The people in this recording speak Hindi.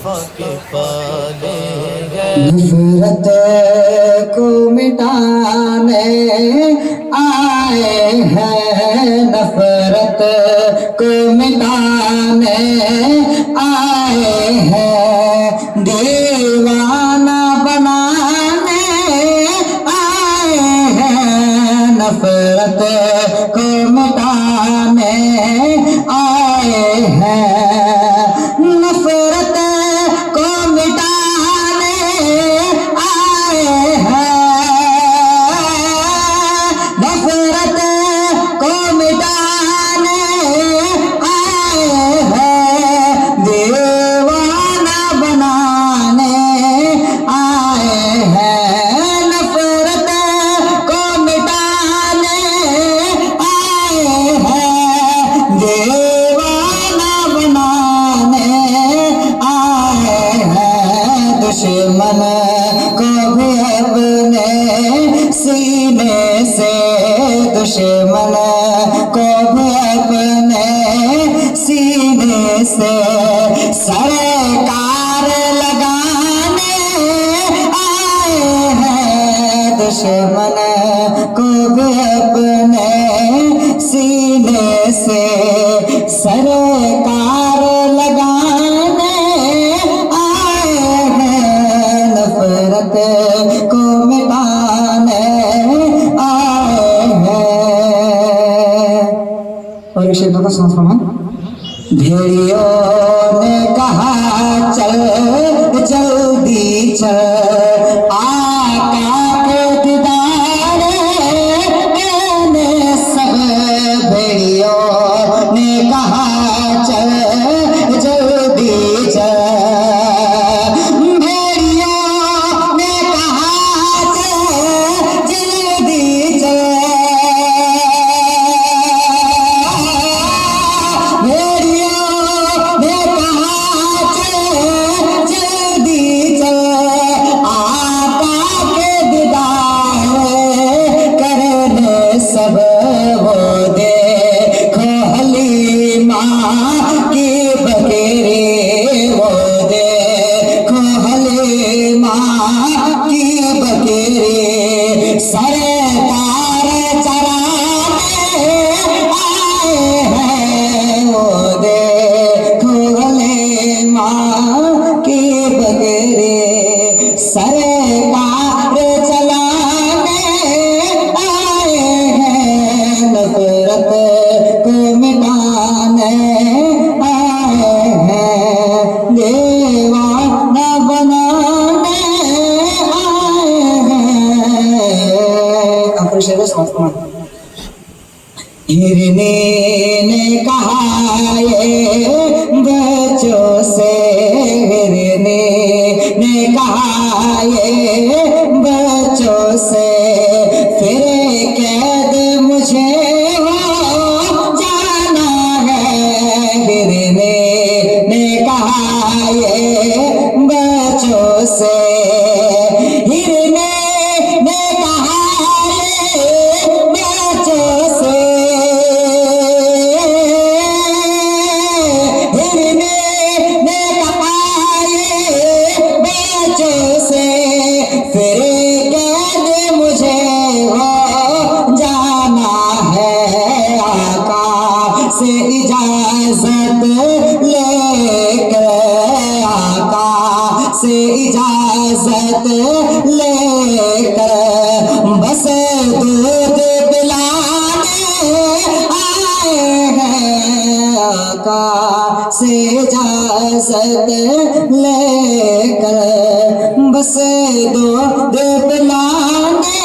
नफरत को मिटाने आए हैं, नफरत को मिटाने आए हैं, दीवाना बनाने आए हैं, नफरत को मिटाने आए हैं, नफरत को मिटाने आए हैं, नफरत को मिटाने आए हैं, दीवाना बनाने आए हैं, नफरत को मिटाने आए हैं, दीवाना बनाने आए हैं, दुश्मन को भी अपने सीने से, दुश्मन को भी अपने सीने से सरकार लगाने आए हैं, दुश्मन को भी अपने सीने से सरकार लगाने आए हैं, नफरत को मिटाने आए हैं। और एक शेर का संस्मरण, भेड़ियों ने कहा चल जल्दी चल, आका के दीदार करने सब, भेड़ियों ने कहा चल जल्दी चल, भेड़ियों ने कहा चल जल्दी चल, भेड़ियों ने कहा चल जल्दी चल, आका के दीदार करने सब, वो देखो हलीमा की बकरी, वो देखो हलीमा की बकरी, सरकार चराने आए हैं, वो देखो हलीमा की बकरी, सरकार चलाने आए हैं, नफरत को मिटाने आए हैं, दीवाना बनाने आए हैं। आखिरी शेर समाप्त। हिरनी ने कहा ये बच्चों से, हिरनी ने कहा ये बच्चों से, फिर कैद मुझे हो जाना है, हिरनी ने कहा ये बच्चों से, हिरनी ने कहा ये बच्चों से, हिरनी ने कहा ये बच्चों से, फिर कैद मुझे हो जाना है, आका से इजाजत लेकर, आका से इजाजत लेकर, बस दूध पिलाने आए हैं, आका से इजाजत लेकर, बस दूध पिलाने